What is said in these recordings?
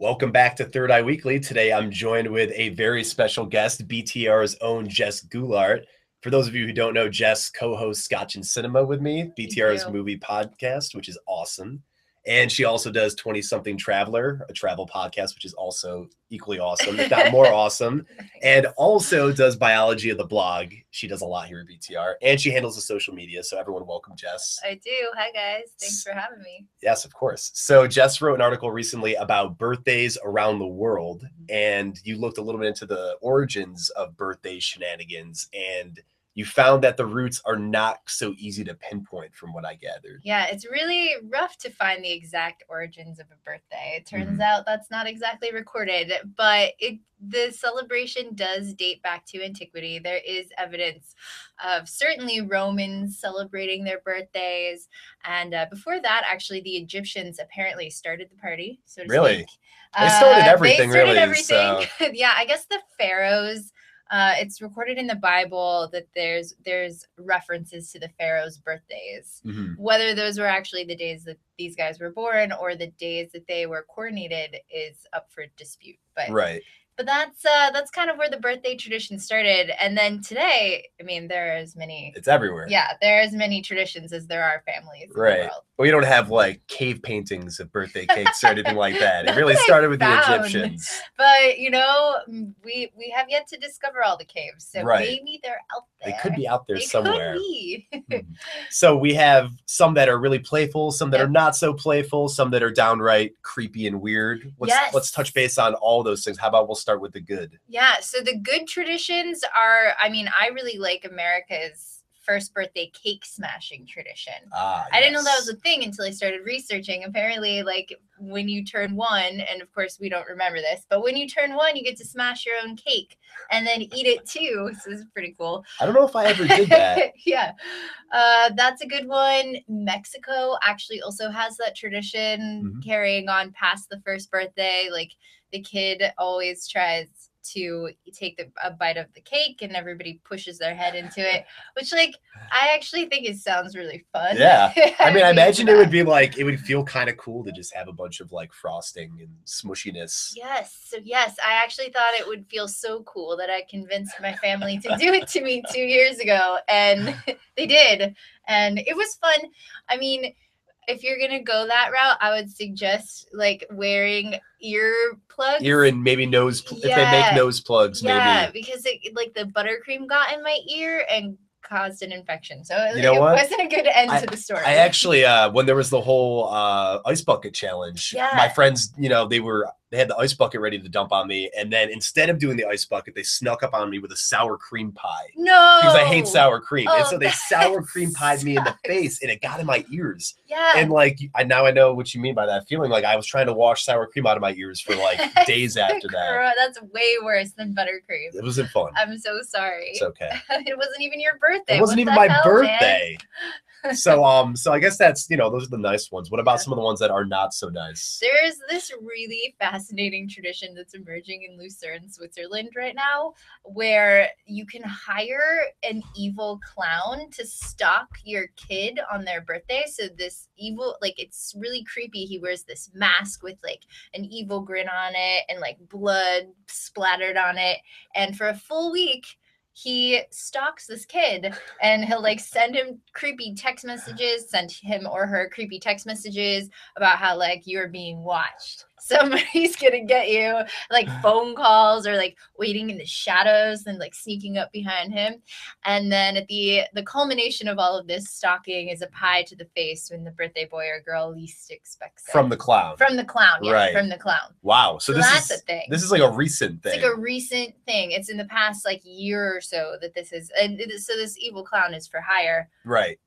Welcome back to Third Eye Weekly. Today I'm joined with a very special guest, BTR's own Jess Goulart. For those of you who don't know, Jess co-hosts Scotch and Cinema with me, BTR's movie podcast, which is awesome. And she also does 20-something Traveler, a travel podcast, which is also equally awesome, if not more awesome. And also does biology of the blog. She does a lot here at BTR. And she handles the social media. So everyone, welcome, Jess. I do. Hi, guys. Thanks for having me. Yes, of course. So Jess wrote an article recently about birthdays around the world. And you looked a little bit into the origins of birthday shenanigans. And you found that the roots are not so easy to pinpoint from what I gathered. Yeah, it's really rough to find the exact origins of a birthday. It turns out that's not exactly recorded, but the celebration does date back to antiquity. There is evidence of certainly Romans celebrating their birthdays. And before that, actually, the Egyptians apparently started the party, so to speak. They started everything, they started really. Everything. So. Yeah, I guess the pharaohs. It's recorded in the Bible that there's references to the pharaoh's birthdays. Whether those were actually the days that these guys were born or the days that they were coronated is up for dispute. But that's kind of where the birthday tradition started. And then today, I mean, there are as many. It's everywhere. Yeah, there are as many traditions as there are families in the world. Well, you don't have like cave paintings of birthday cakes or anything like that. It really started with the Egyptians. But we have yet to discover all the caves, so maybe they're out there. They could be out there somewhere. Could be. So we have some that are really playful, some that are not so playful, some that are downright creepy and weird. Let's touch base on all those things. How about we'll start with the good? Yeah, so the good traditions are, I really like America's first birthday cake smashing tradition. I didn't know that was a thing until I started researching. Apparently, like when you turn 1, and of course we don't remember this, but when you turn 1, you get to smash your own cake and then eat it too. So this is pretty cool. I don't know if I ever did that. Yeah, that's a good one. Mexico actually also has that tradition carrying on past the first birthday. Like the kid always tries to take a bite of the cake and everybody pushes their head into it, which I actually think it sounds really fun. Yeah. I mean, I imagine it would be like, it would feel kind of cool to just have a bunch of like frosting and smushiness. Yes. I actually thought it would feel so cool that I convinced my family to do it to me 2 years ago, and they did. And it was fun. I mean, if you're going to go that route, I would suggest like wearing earplugs. Ear and maybe nose, if they make nose plugs, maybe. Yeah, because the buttercream got in my ear and caused an infection. So it wasn't a good end to the story. I actually, when there was the whole ice bucket challenge, my friends, they had the ice bucket ready to dump on me. And then instead of doing the ice bucket, they snuck up on me with a sour cream pie. No. Because I hate sour cream. And so they sour cream pied me in the face and it got in my ears. Yeah. And now I know what you mean by that feeling. Like I was trying to wash sour cream out of my ears for like days after that. That's way worse than buttercream. It wasn't fun. I'm so sorry. It's okay. It wasn't even your birthday. It wasn't even my birthday. So I guess that's, those are the nice ones. What about some of the ones that are not so nice? There's this really fascinating tradition that's emerging in Lucerne, Switzerland right now, where you can hire an evil clown to stalk your kid on their birthday. So this evil, it's really creepy. He wears this mask with an evil grin on it and blood splattered on it. And for a full week, he stalks this kid and he'll send him creepy text messages, send him or her creepy text messages about how you're being watched. Somebody's gonna get you, phone calls or waiting in the shadows and sneaking up behind him. And then at the culmination of all of this stalking is a pie to the face when the birthday boy or girl least expects it. From the clown. From the clown, yeah. Right. From the clown. Wow. So that's a thing. This is a recent thing. It's a recent thing. It's in the past year or so that this is, so this evil clown is for hire. Right.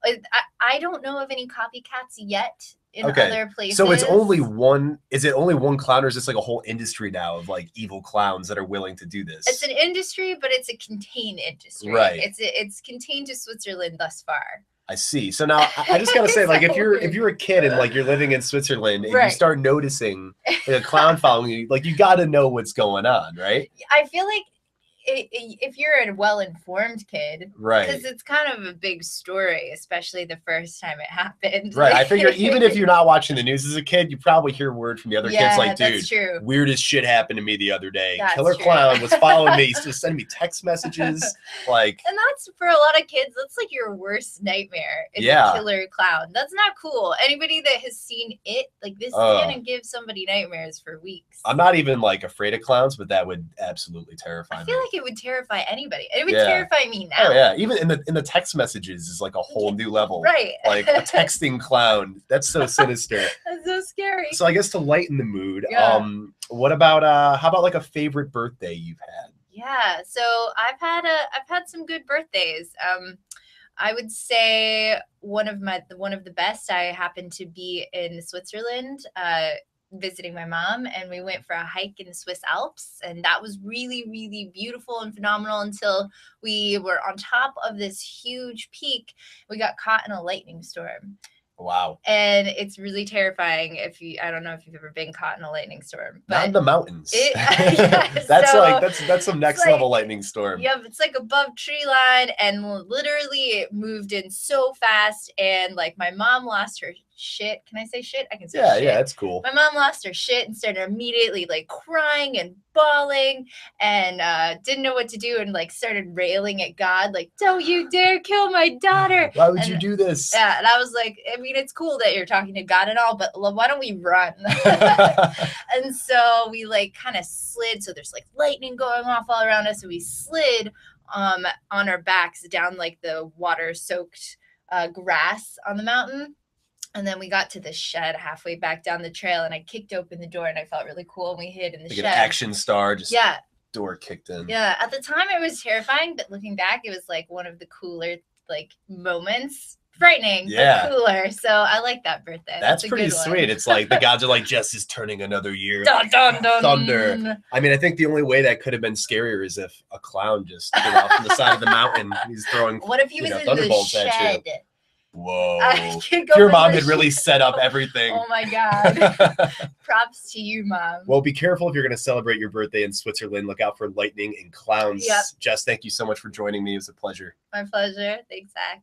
I don't know of any copycats yet. In other places. So it's only one, is it only one clown or is this a whole industry now of evil clowns that are willing to do this? It's an industry, but it's a contained industry. Right. It's contained to Switzerland thus far. I see. So now I just gotta say, if you're a kid and you're living in Switzerland and you start noticing a clown following you, you gotta know what's going on, right? I feel if you're a well-informed kid, Right. because it's kind of a big story, especially the first time it happened. Right. I figure even if you're not watching the news as a kid, you probably hear word from the other kids like, dude, that's true. weirdest shit happened to me the other day. That's Killer true. clown was following me, just sending me text messages. Like, and that's for a lot of kids, that's like your worst nightmare is Yeah. a killer clown. That's not cool. Anybody that has seen it, like this is gonna give somebody nightmares for weeks. I'm not even like afraid of clowns, but that would absolutely terrify me. I feel like it would terrify anybody. And it would Yeah. terrify me now. Oh yeah, even in the text messages is like a whole new level. Right. Like a texting clown. That's so sinister. That's so scary. So I guess to lighten the mood, Yeah. what about how about like a favorite birthday you've had? Yeah, so I've had some good birthdays. I would say one of the best. I happened to be in Switzerland, visiting my mom, and we went for a hike in the Swiss Alps, and that was really, really beautiful and phenomenal until we were on top of this huge peak. We got caught in a lightning storm. Wow. And it's really terrifying I don't know if you've ever been caught in a lightning storm. But not in the mountains. Yeah, that's so like that's some next level lightning storm. Yep, it's like above tree line, and literally it moved in so fast, and like my mom lost her shit. Can I say shit? I can say shit. Yeah, that's cool. My mom lost her shit and started immediately like crying and bawling, and didn't know what to do, and like started railing at God, like, don't you dare kill my daughter. Why would you do this? Yeah, and I was like, I mean, it's cool that you're talking to God and all, but why don't we run? And so we like kind of slid. So there's like lightning going off all around us. And we slid on our backs down like the water soaked grass on the mountain. And then we got to the shed halfway back down the trail, and I kicked open the door, and I felt really cool. And we hid in the like shed. An action star, just door kicked in. Yeah, at the time it was terrifying, but looking back, it was like one of the cooler like moments. Frightening, but cooler. So I like that birthday. That's pretty sweet. It's like the gods are like, Jess is turning another year. Dun, dun, dun. Thunder. I mean, I think the only way that could have been scarier is if a clown just came off from the side of the mountain. He's throwing. What if he was in the shed? Whoa. Your mom had really set up everything. Oh my God. Props to you, Mom. Well, be careful if you're going to celebrate your birthday in Switzerland. Look out for lightning and clowns. Yep. Jess, thank you so much for joining me. It was a pleasure. My pleasure. Thanks, Zach.